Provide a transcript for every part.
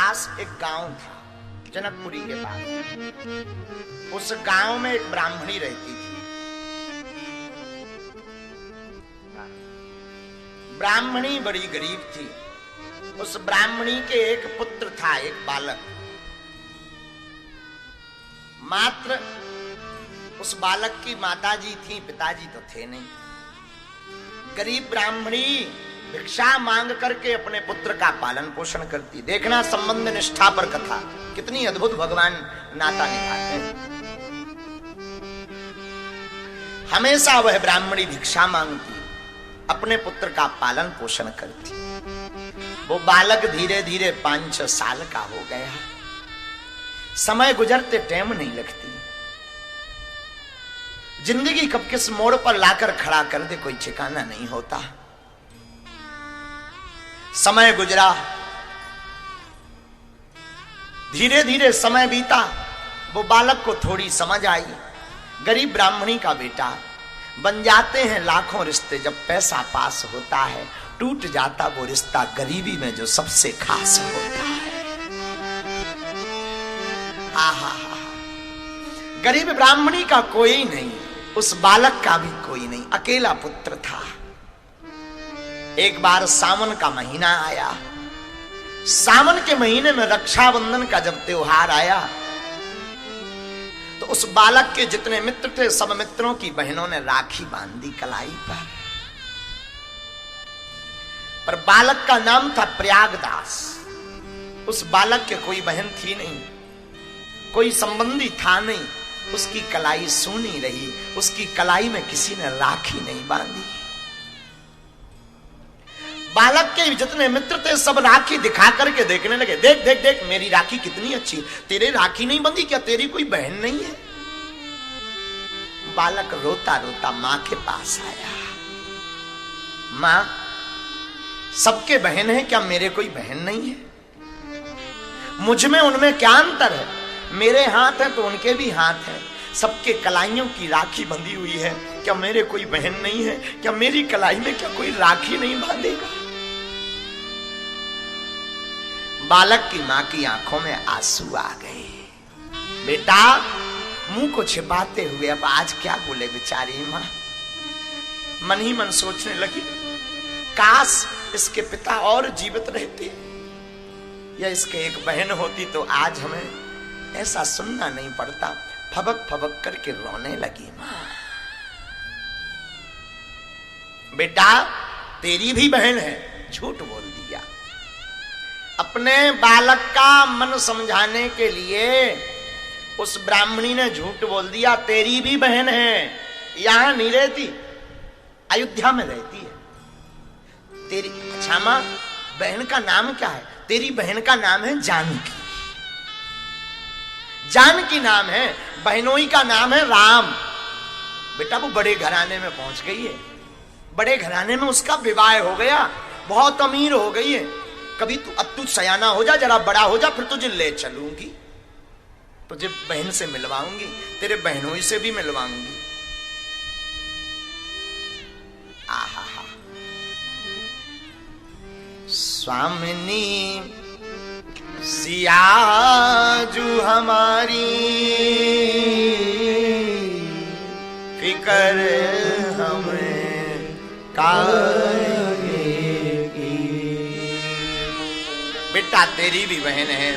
पास एक गांव था, जनकपुरी के पास। उस गांव में एक ब्राह्मणी रहती थी। ब्राह्मणी बड़ी गरीब थी। उस ब्राह्मणी के एक पुत्र था, एक बालक। मात्र उस बालक की माताजी थी, पिताजी तो थे नहीं। गरीब ब्राह्मणी भिक्षा मांग करके अपने पुत्र का पालन पोषण करती। देखना संबंध निष्ठा पर कथा, कितनी अद्भुत भगवान नाता निभाते हैं। हमेशा वह ब्राह्मणी भिक्षा मांगती, अपने पुत्र का पालन पोषण करती। वो बालक धीरे धीरे 5-6 साल का हो गया। समय गुजरते टाइम नहीं लगती। जिंदगी कब किस मोड़ पर लाकर खड़ा कर दे कोई ठिकाना नहीं होता। समय गुजरा, धीरे धीरे समय बीता। वो बालक को थोड़ी समझ आई। गरीब ब्राह्मणी का बेटा, बन जाते हैं लाखों रिश्ते जब पैसा पास होता है, टूट जाता वो रिश्ता गरीबी में जो सबसे खास होता है। आहा, गरीब ब्राह्मणी का कोई नहीं, उस बालक का भी कोई नहीं, अकेला पुत्र था। एक बार सावन का महीना आया। सावन के महीने में रक्षाबंधन का जब त्योहार आया तो उस बालक के जितने मित्र थे, सब मित्रों की बहनों ने राखी बांधी कलाई पर बालक का नाम था प्रयागदास। उस बालक के कोई बहन थी नहीं, कोई संबंधी था नहीं। उसकी कलाई सूनी रही, उसकी कलाई में किसी ने राखी नहीं बांधी। बालक के जितने मित्र थे सब राखी दिखा करके देखने लगे, देख देख देख मेरी राखी कितनी अच्छी, तेरे राखी नहीं बंधी क्या, तेरी कोई बहन नहीं है? बालक रोता रोता मां के पास आया। मां, सबके बहन है क्या, मेरे कोई बहन नहीं है? मुझ में उनमें क्या अंतर है? मेरे हाथ है तो उनके भी हाथ है, सबके कलाइयों की राखी बंधी हुई है, क्या मेरे कोई बहन नहीं है? क्या मेरी कलाई में क्या कोई राखी नहीं बांधेगा? बालक की मां की आंखों में आंसू आ गए। बेटा, मुंह को छिपाते हुए अब आज क्या बोले बेचारी मां। मन ही मन सोचने लगी, काश इसके पिता और जीवित रहते या इसके एक बहन होती तो आज हमें ऐसा सुनना नहीं पड़ता। फबक फबक करके रोने लगी मां। बेटा, तेरी भी बहन है, झूठ बोल दिया। अपने बालक का मन समझाने के लिए उस ब्राह्मणी ने झूठ बोल दिया, तेरी भी बहन है, यहां नहीं रहती, अयोध्या में रहती है। तेरी, अच्छा मां, बहन का नाम क्या है? तेरी बहन का नाम है जानकी। जानकी नाम है, बहनोई का नाम है राम। बेटा, वो बड़े घराने में पहुंच गई है, बड़े घराने में उसका विवाह हो गया, बहुत अमीर हो गई है। कभी अब तू सयाना हो जा, जरा बड़ा हो जा, फिर तुझे ले चलूंगी, तुझे बहन से मिलवाऊंगी, तेरे बहनोई से भी मिलवाऊंगी। आहा, स्वामिनी सियाजू हमारी फिकर हमें काहे की। बेटा, तेरी भी बहन है,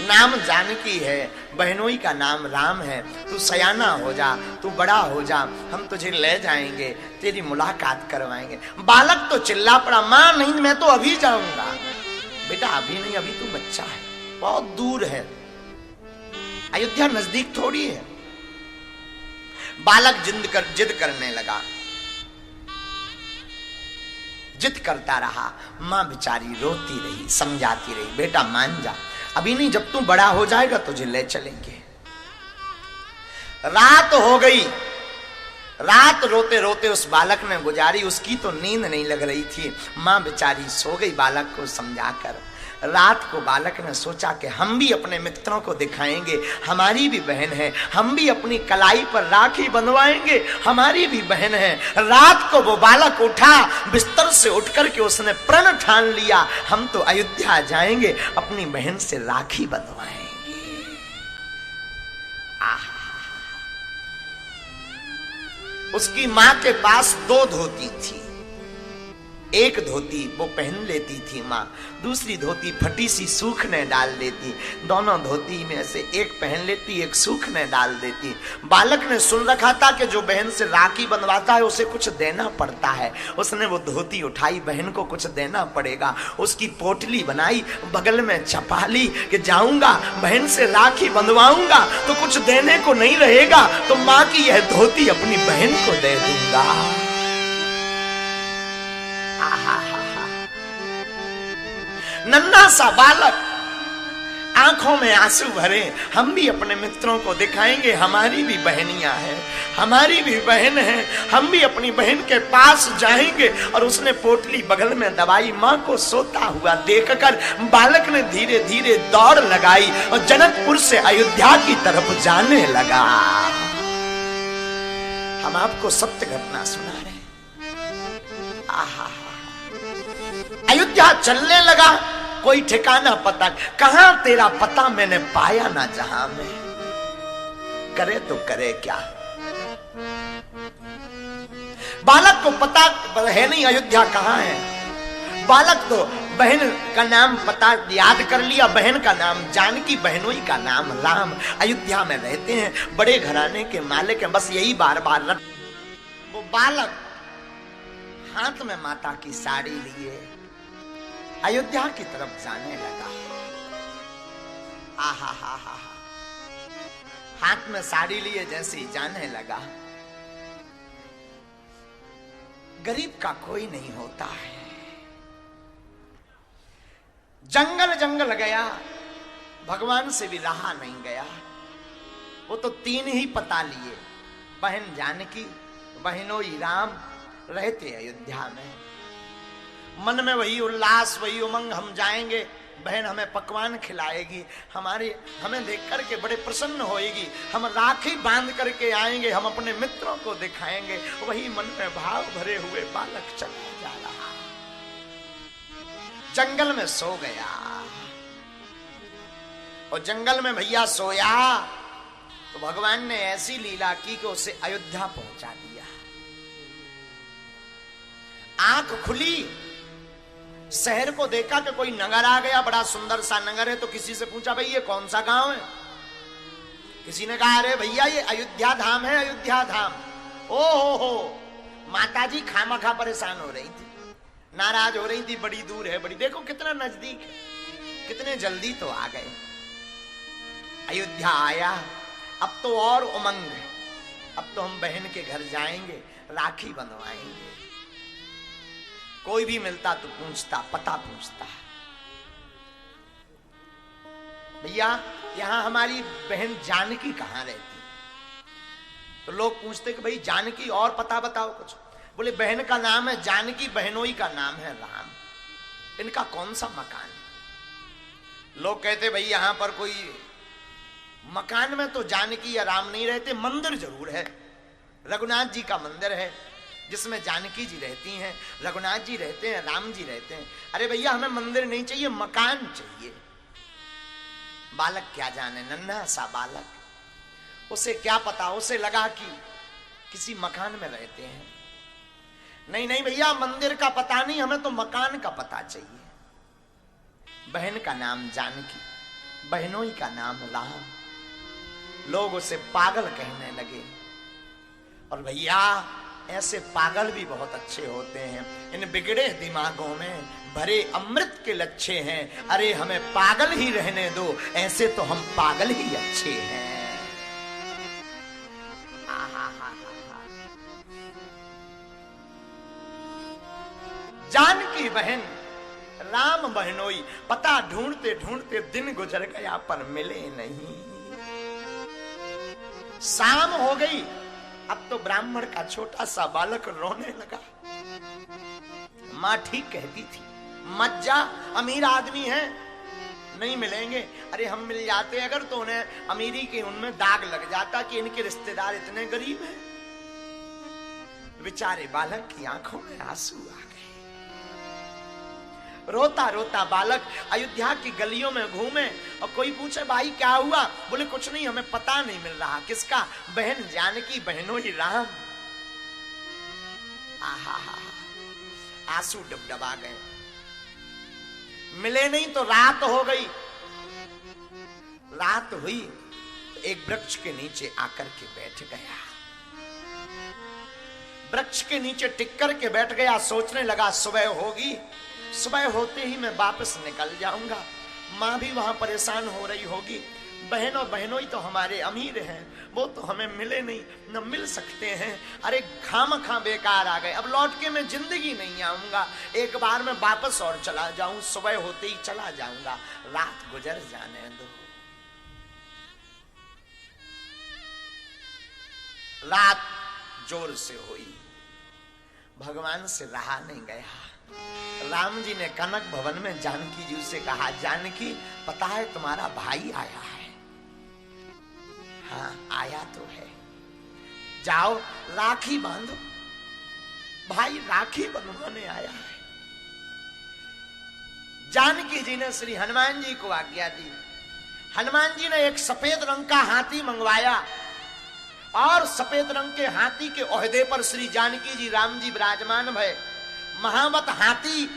नाम जानकी है, बहनोई का नाम राम है। तू सयाना हो जा, तू बड़ा हो जा, हम तुझे ले जाएंगे, तेरी मुलाकात करवाएंगे। बालक तो चिल्ला पड़ा, मां नहीं, मैं तो अभी जाऊंगा। बेटा, अभी नहीं, अभी तू बच्चा है, बहुत दूर है, अयोध्या नजदीक थोड़ी है। बालक जिद करने लगा, जिद करता रहा। मां बेचारी रोती रही, समझाती रही, बेटा मान जा, अभी नहीं, जब तू बड़ा हो जाएगा तुझे ले चलेंगे। रात हो गई। रात रोते रोते उस बालक ने गुजारी, उसकी तो नींद नहीं लग रही थी। मां बेचारी सो गई बालक को समझाकर। रात को बालक ने सोचा कि हम भी अपने मित्रों को दिखाएंगे, हमारी भी बहन है, हम भी अपनी कलाई पर राखी बंधवाएंगे, हमारी भी बहन है। रात को वो बालक उठा, बिस्तर से उठ करके उसने प्रण ठान लिया, हम तो अयोध्या जाएंगे, अपनी बहन से राखी बंधवाएंगे। उसकी मां के पास 2 धोती थी। एक धोती वो पहन लेती थी माँ, दूसरी धोती फटी सी सूखने डाल देती। दोनों धोती में से एक पहन लेती, एक सूखने डाल देती। बालक ने सुन रखा था कि जो बहन से राखी बंधवाता है उसे कुछ देना पड़ता है। उसने वो धोती उठाई, बहन को कुछ देना पड़ेगा। उसकी पोटली बनाई, बगल में छपा ली कि जाऊंगा बहन से राखी बंधवाऊंगा तो कुछ देने को नहीं रहेगा, तो माँ की यह धोती अपनी बहन को दे दूंगा। नन्हा सा बालक, आंखों में आंसू भरे, हम भी अपने मित्रों को दिखाएंगे, हमारी भी बहनियां हैं, हमारी भी बहन है, हम भी अपनी बहन के पास जाएंगे। और उसने पोटली बगल में दबाई। मां को सोता हुआ देखकर बालक ने धीरे धीरे दौड़ लगाई और जनकपुर से अयोध्या की तरफ जाने लगा। हम आपको सत्य घटना सुना रहे हैं। आहा, अयोध्या चलने लगा, कोई ठिकाना पता, कहां तेरा पता मैंने पाया ना जहां में, करे तो करे क्या। बालक को पता है नहीं अयोध्या कहां है। बालक तो बहन का नाम पता याद कर लिया, बहन का नाम जानकी, बहनोई का नाम राम। अयोध्या में रहते हैं, बड़े घराने के मालिक हैं, बस यही बार बार। वो बालक हाथ में माता की साड़ी लिए अयोध्या की तरफ जाने लगा। आहा हा हा, हाथ में साड़ी लिए जैसे ही जाने लगा। गरीब का कोई नहीं होता है। जंगल जंगल गया, भगवान से भी रहा नहीं गया। वो तो 3 ही पता लिए, बहन जानकी, बहनोई राम, रहते अयोध्या में। मन में वही उल्लास, वही उमंग, हम जाएंगे, बहन हमें पकवान खिलाएगी, हमें देख करके बड़े प्रसन्न होएगी, हम राखी बांध करके आएंगे, हम अपने मित्रों को दिखाएंगे। वही मन में भाव भरे हुए बालक चला जा रहा, जंगल में सो गया। और जंगल में भैया सोया तो भगवान ने ऐसी लीला की कि उसे अयोध्या पहुंचा दिया। आंख खुली, शहर को देखा कि कोई नगर आ गया, बड़ा सुंदर सा नगर है। तो किसी से पूछा, भाई ये कौन सा गांव है? किसी ने कहा, अरे भैया ये अयोध्या धाम है, अयोध्या धाम। ओ हो, माताजी खामखा परेशान हो रही थी, नाराज हो रही थी, बड़ी दूर है, बड़ी, देखो कितना नजदीक है, कितने जल्दी तो आ गए। अयोध्या आया, अब तो और उमंग है, अब तो हम बहन के घर जाएंगे, राखी बंधवाएंगे। कोई भी मिलता तो पूछता, पता पूछता, भैया यहां हमारी बहन जानकी कहां रहती? तो लोग पूछते कि भाई जानकी और पता बताओ कुछ। बोले बहन का नाम है जानकी, बहनोई का नाम है राम, इनका कौन सा मकान? लोग कहते भाई यहां पर कोई मकान में तो जानकी या राम नहीं रहते, मंदिर जरूर है, रघुनाथ जी का मंदिर है जिसमें जानकी जी रहती हैं, रघुनाथ जी रहते हैं, राम जी रहते हैं। अरे भैया हमें मंदिर नहीं चाहिए, मकान चाहिए। बालक क्या जाने, नन्हा सा बालक, उसे क्या पता, उसे लगा कि किसी मकान में रहते हैं। नहीं नहीं भैया मंदिर का पता नहीं, हमें तो मकान का पता चाहिए। बहन का नाम जानकी, बहनोई का नाम राम। लोग उसे पागल कहने लगे। और भैया ऐसे पागल भी बहुत अच्छे होते हैं, इन बिगड़े दिमागों में भरे अमृत के लच्छे हैं। अरे हमें पागल ही रहने दो, ऐसे तो हम पागल ही अच्छे हैं। जानकी बहन, राम बहनोई, पता ढूंढते ढूंढते दिन गुजर गया पर मिले नहीं। शाम हो गई, अब तो ब्राह्मण का छोटा सा बालक रोने लगा। मां ठीक कहती थी, मत जा, अमीर आदमी है, नहीं मिलेंगे। अरे हम मिल जाते अगर तो उन्हें अमीरी के उनमें दाग लग जाता कि इनके रिश्तेदार इतने गरीब हैं। बेचारे बालक की आंखों में आंसू आ गए। रोता रोता बालक अयोध्या की गलियों में घूमे और कोई पूछे भाई क्या हुआ? बोले कुछ नहीं, हमें पता नहीं मिल रहा। किसका? बहन जानकी, बहनों ही राम। आहा हा, आंसू डबडबा गए। मिले नहीं तो रात हो गई। रात हुई तो एक वृक्ष के नीचे आकर के बैठ गया। वृक्ष के नीचे टिक कर के बैठ गया। सोचने लगा सुबह होगी, सुबह होते ही मैं वापस निकल जाऊंगा। माँ भी वहां परेशान हो रही होगी। बहनों ही तो हमारे अमीर हैं, वो तो हमें मिले नहीं, न मिल सकते हैं। अरे खामखा बेकार आ गए, अब लौट के मैं जिंदगी नहीं आऊंगा। एक बार मैं वापस और चला जाऊं, सुबह होते ही चला जाऊंगा, रात गुजर जाने दो। रात जोर से हुई, भगवान से रहा नहीं गया। राम जी ने कनक भवन में जानकी जी से कहा, जानकी पता है तुम्हारा भाई आया है? हाँ आया तो है। जाओ राखी बांधो। भाई राखी बंधवाने आया है। जानकी जी ने श्री हनुमान जी को आज्ञा दी। हनुमान जी ने एक सफेद रंग का हाथी मंगवाया और सफेद रंग के हाथी के ओहदे पर श्री जानकी जी राम जी विराजमान भये। महावत हाथी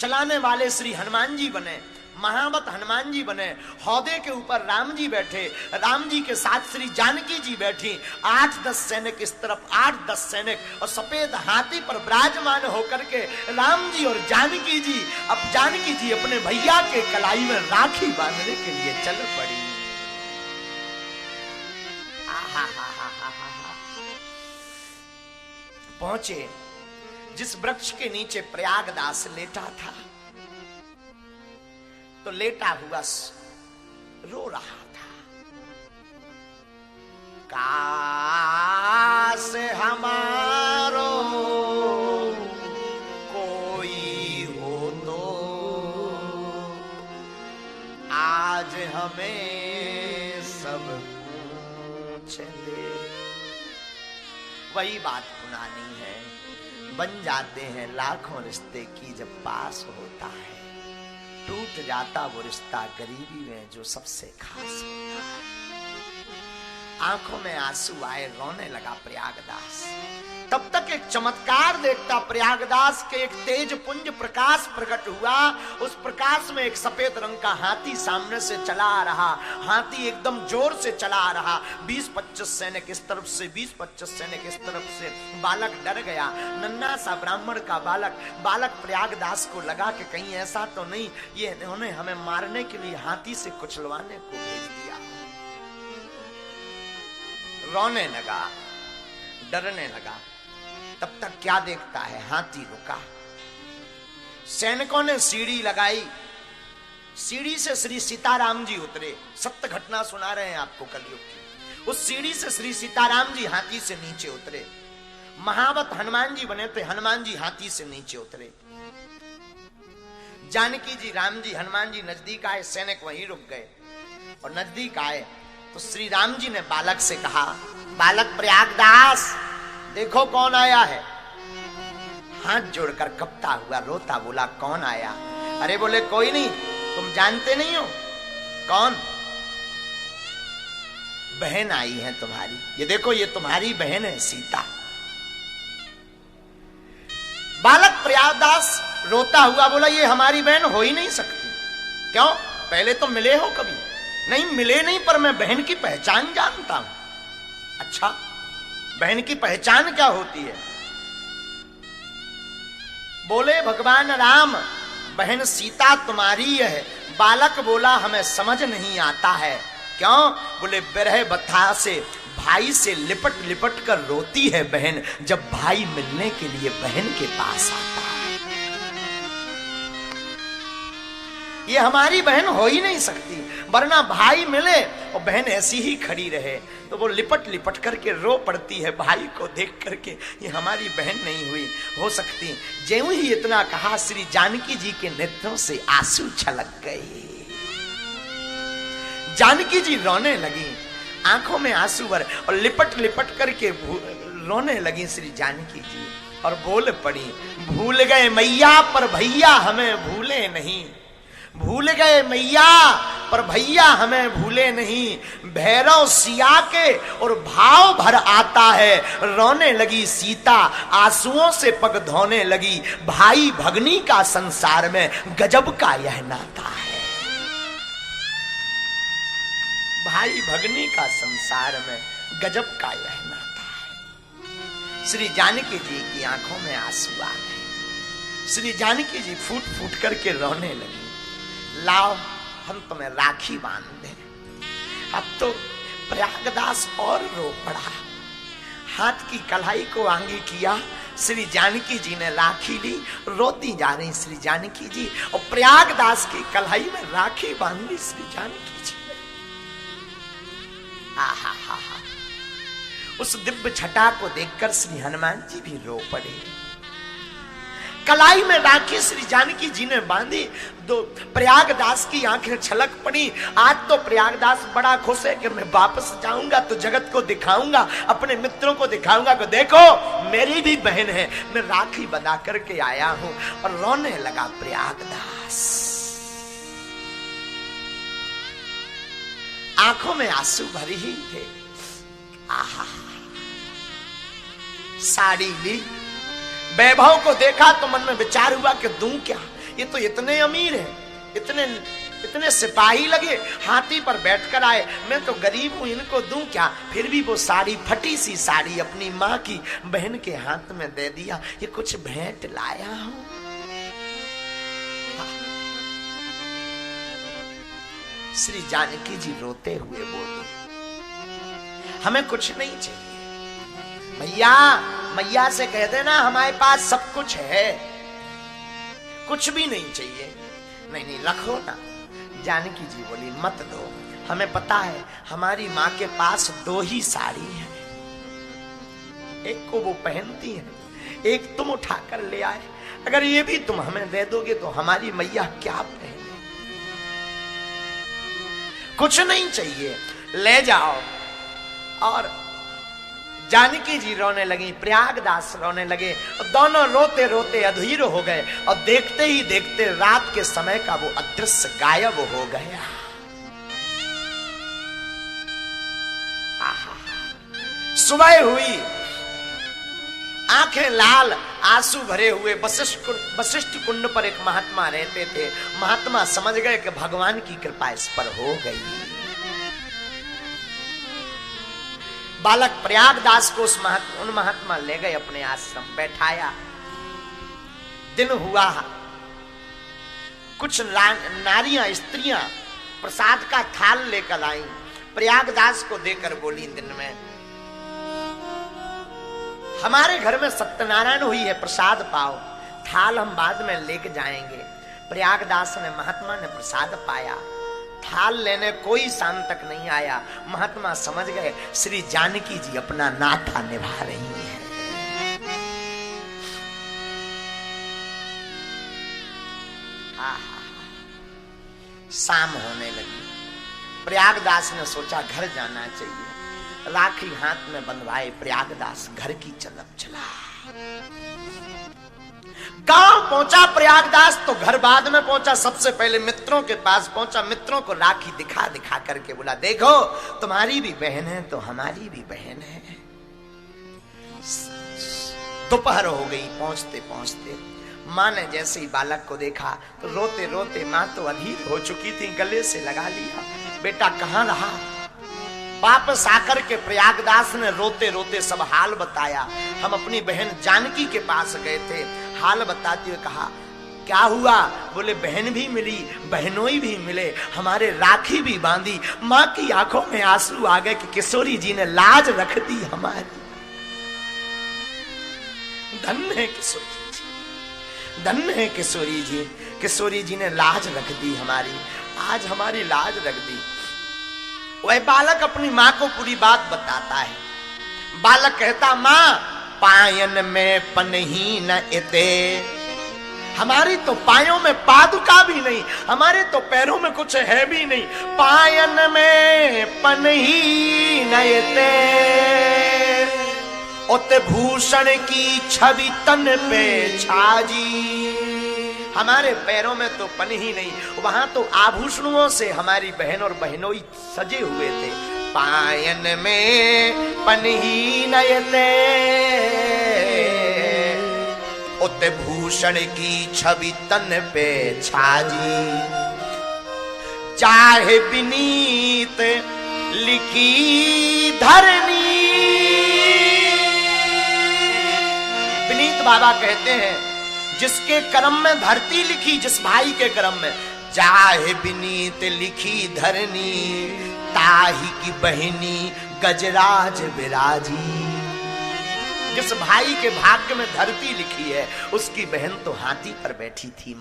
चलाने वाले श्री हनुमान जी बने, महावत हनुमान जी बने। हौदे के ऊपर राम जी बैठे, राम जी के साथ श्री जानकी जी बैठी। 8-10 सैनिक इस तरफ, 8-10 सैनिक, और सफेद हाथी पर विराजमान होकर के राम जी और जानकी जी। अब जानकी जी अपने भैया के कलाई में राखी बांधने के लिए चल पड़ी। पहुंचे जिस वृक्ष के नीचे प्रयागदास लेटा था, तो लेटा हुआ रो रहा था। काश हमारो कोई हो तो आज हमें सब पूछ ले। वही बात पुरानी है, बन जाते हैं लाखों रिश्ते की जब पास होता है, टूट जाता वो रिश्ता गरीबी में जो सबसे खास होता है। आंखों में आंसू आए, रोने लगा प्रयागदास। तब तक एक चमत्कार देखता प्रयागदास के एक तेज पुंज प्रकाश प्रकट हुआ। उस प्रकाश में एक सफेद रंग का हाथी सामने से चला आ रहा। हाथी एकदम जोर से चला आ रहा। 20-25 सैनिक इस तरफ से, 20-25 सैनिक इस तरफ से। बालक डर गया, नन्हा सा ब्राह्मण का बालक प्रयागदास को लगा कि कहीं ऐसा तो नहीं ये इन्होंने हमें मारने के लिए हाथी से कुचलवाने को भेज दिया। रोने लगा, डरने लगा। तब तक क्या देखता है, हाथी रुका। सैनिकों ने सीढ़ी लगाई, सीढ़ी से श्री सीताराम जी उतरे। सत्य घटना सुना रहे हैं आपको कलयुग की। उस सीढ़ी से श्री सीताराम जी हाथी से नीचे उतरे। महावत हनुमान जी बने थे, हनुमान जी हाथी से नीचे उतरे। जानकी जी, राम जी, हनुमान जी नजदीक आए, सैनिक वहीं रुक गए। और नजदीक आए तो श्री राम जी ने बालक से कहा, बालक प्रयागदास देखो कौन आया है। हाथ जोड़कर कपता हुआ रोता बोला, कौन आया? अरे बोले कोई नहीं, तुम जानते नहीं हो कौन? बहन आई है तुम्हारी, ये देखो ये तुम्हारी बहन है सीता। बालक प्रयागदास रोता हुआ बोला, ये हमारी बहन हो ही नहीं सकती। क्यों? पहले तो मिले हो कभी? नहीं मिले नहीं, पर मैं बहन की पहचान जानता हूं। अच्छा, बहन की पहचान क्या होती है? बोले भगवान राम, बहन सीता तुम्हारी है। बालक बोला, हमें समझ नहीं आता है। क्यों? बोले बिरह बथा से भाई से लिपट लिपट कर रोती है बहन, जब भाई मिलने के लिए बहन के पास आता है। ये हमारी बहन हो ही नहीं सकती, वरना भाई मिले और बहन ऐसी ही खड़ी रहे तो वो लिपट लिपट करके रो पड़ती है भाई को देख करके। ये हमारी बहन नहीं हुई हो सकती। ज्यों ही इतना कहा, श्री जानकी जी के नेत्रों से आंसू छलक गए। जानकी जी रोने लगी, आंखों में आंसू भरे और लिपट लिपट करके रोने लगी श्री जानकी जी और बोल पड़ी, भूल गए मैया पर भैया हमें भूले नहीं, भूल गए मैया पर भैया हमें भूले नहीं, भैरव सिया के और भाव भर आता है, रोने लगी सीता आंसुओं से पग धोने लगी, भाई भगनी का संसार में गजब का यह नाता है, भाई भगनी का संसार में गजब का यह नाता है। श्री जानकी जी की आंखों में आंसू आ गए, श्री जानकी जी फूट फूट करके रोने लगी, लाओ हम तुम्हें राखी बांध दें। अब तो प्रयागदास और रो पड़ा, हाथ की कलाई को आंगी किया, श्री जानकी जी ने राखी ली, रोती जा रही श्री जानकी जी और प्रयागदास की कलाई में राखी बांध ली श्री जानकी जी। आहा हा हा, उस दिव्य छटा को देखकर श्री हनुमान जी भी रो पड़े। कलाई में राखी श्री जानकी जी ने बांधी, दो प्रयागदास की आंखें छलक पड़ी। आज तो प्रयागदास बड़ा खुश है कि मैं वापस जाऊंगा तो जगत को दिखाऊंगा, अपने मित्रों को दिखाऊंगा कि देखो मेरी भी बहन है, मैं राखी बना करके आया हूं। और रोने लगा प्रयागदास, आंखों में आंसू भरे ही थे। आहा, साड़ी ली, वैभव को देखा तो मन में विचार हुआ कि दूं क्या, ये तो इतने अमीर हैं, इतने सिपाही लगे, हाथी पर बैठकर आए, मैं तो गरीब हूं, इनको दूं क्या। फिर भी वो साड़ी, फटी सी साड़ी अपनी माँ की बहन के हाथ में दे दिया, ये कुछ भेंट लाया हूं। श्री जानकी जी रोते हुए बोली, हमें कुछ नहीं चाहिए, मैया मैया से कह देना हमारे पास सब कुछ है, कुछ भी नहीं चाहिए। नहीं नहीं रखो ना। जानकी जी बोली, मत दो, हमें पता है हमारी माँ के पास 2 ही साड़ी है, एक को वो पहनती है, एक तुम उठाकर ले आए, अगर ये भी तुम हमें दे दोगे तो हमारी मैया क्या पहने। कुछ नहीं चाहिए, ले जाओ। और जानकी जी रोने लगी, प्रयागदास रोने लगे, और दोनों रोते रोते अधीर हो गए। और देखते ही देखते रात के समय का वो अदृश्य गायब हो गया। सुबह हुई, आंखें लाल, आंसू भरे हुए वशिष्ठ कुंड पर एक महात्मा रहते थे। महात्मा समझ गए कि भगवान की कृपा इस पर हो गई। बालक प्रयागदास को उन महात्मा ले गए अपने आश्रम, बैठाया। दिन हुआ, कुछ नारियां स्त्रियां प्रसाद का थाल लेकर आई, प्रयागदास को देकर बोली, दिन में हमारे घर में सत्यनारायण हुई है, प्रसाद पाओ, थाल हम बाद में लेके जाएंगे। प्रयागदास ने, महात्मा ने प्रसाद पाया, थाल लेने कोई शाम तक नहीं आया। महात्मा समझ गए श्री जानकी जी अपना नाता निभा रही है। शाम होने लगी, प्रयागदास ने सोचा घर जाना चाहिए, राखी हाथ में बंधवाए प्रयागदास घर की तरफ चला। गांव पहुंचा प्रयागदास तो घर बाद में पहुंचा, सबसे पहले मित्रों के पास पहुंचा, मित्रों को राखी दिखा दिखा करके बोला, देखो तुम्हारी भी बहन है तो हमारी भी बहन है। दोपहर हो गई पहुंचते पहुंचते। माँ ने जैसे ही बालक को देखा तो रोते रोते, माँ तो अधीर हो चुकी थी, गले से लगा लिया, बेटा कहाँ रहा। वापस आकर के प्रयागदास ने रोते रोते सब हाल बताया। हम अपनी बहन जानकी के पास गए थे, हाल बताते हुए कहा, क्या हुआ? बोले बहन भी मिली, बहनोई भी मिले, हमारे राखी भी बांधी। माँ की आंखों में आंसू आ गए कि किशोरी जी ने लाज रख दी हमारी। धन्य है किशोरी जी, धन्य है किशोरी जी, किशोरी जी ने लाज रख दी हमारी, आज हमारी लाज रख दी। वह बालक अपनी माँ को पूरी बात बताता है। बालक कहता, माँ पायन में पनही न इते, हमारी तो पायों में पादुका भी नहीं, हमारे तो पैरों में कुछ है भी नहीं। पायन में पनही नयते, उत भूषण की छवि तन पे छाजी। हमारे पैरों में तो पन ही नहीं, वहां तो आभूषणों से हमारी बहन और बहनोई सजे हुए थे। पायन में पनही नयते, उत भूषण की छवि तन पे छाजी। चाहे विनीत लिखी धरनी, विनीत बाबा कहते हैं जिसके कर्म में धरती लिखी, जिस भाई के कर्म में, चाहे विनीत लिखी धरनी, ताही की बहनी गजराज विराजी। जिस भाई के भाग्य में धरती लिखी है, उसकी बहन तो हाथी पर बैठी थी।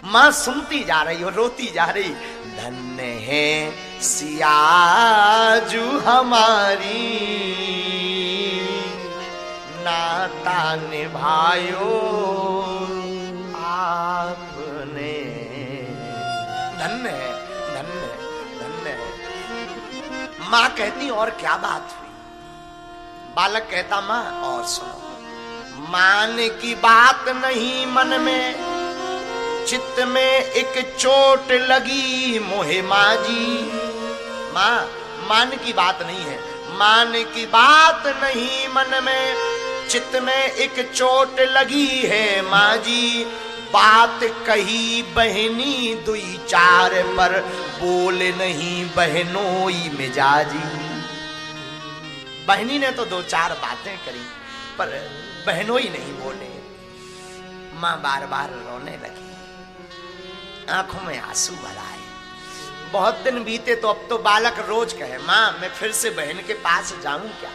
मां सुनती जा रही और रोती जा रही, धन्य है सियाजू हमारी, नाता निभायो आपने। धन्य है, धन्य है, धन्य है। मां कहती और क्या बात हुई? बालक कहता मां और सुनो। मान की बात नहीं मन में, चित्त में एक चोट लगी मोहे माजी। मां मान की बात नहीं है, मान की बात नहीं मन में, चित्त में एक चोट लगी है माजी। बात कही बहनी दुई चार पर, बोल नहीं बहनोई मिजाजी। बहनी ने तो दो चार बातें करी पर बहनोई नहीं बोले। मां बार बार रोने लगी, आंखों में आंसू भर आए। बहुत दिन बीते तो अब तो बालक रोज कहे, मां मैं फिर से बहन के पास जाऊं क्या?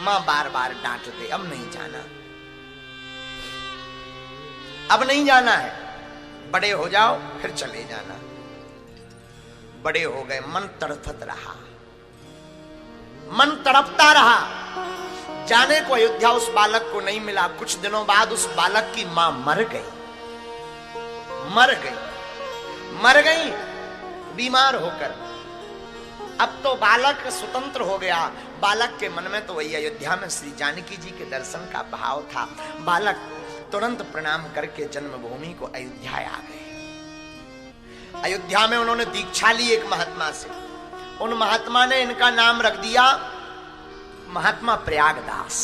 मां बार बार डांटते, अब नहीं जाना, अब नहीं जाना है, बड़े हो जाओ फिर चले जाना। बड़े हो गए, मन तड़फत रहा, मन तड़पता रहा। जाने को अयोध्या उस बालक को नहीं मिला। कुछ दिनों बाद उस बालक की मां मर गई, मर गई, मर गई बीमार होकर। अब तो बालक स्वतंत्र हो गया। बालक के मन में तो वही अयोध्या में श्री जानकी जी के दर्शन का भाव था। बालक तुरंत प्रणाम करके जन्मभूमि को अयोध्या आ गए। अयोध्या में उन्होंने दीक्षा ली एक महात्मा से। उन महात्मा ने इनका नाम रख दिया महात्मा प्रयागदास।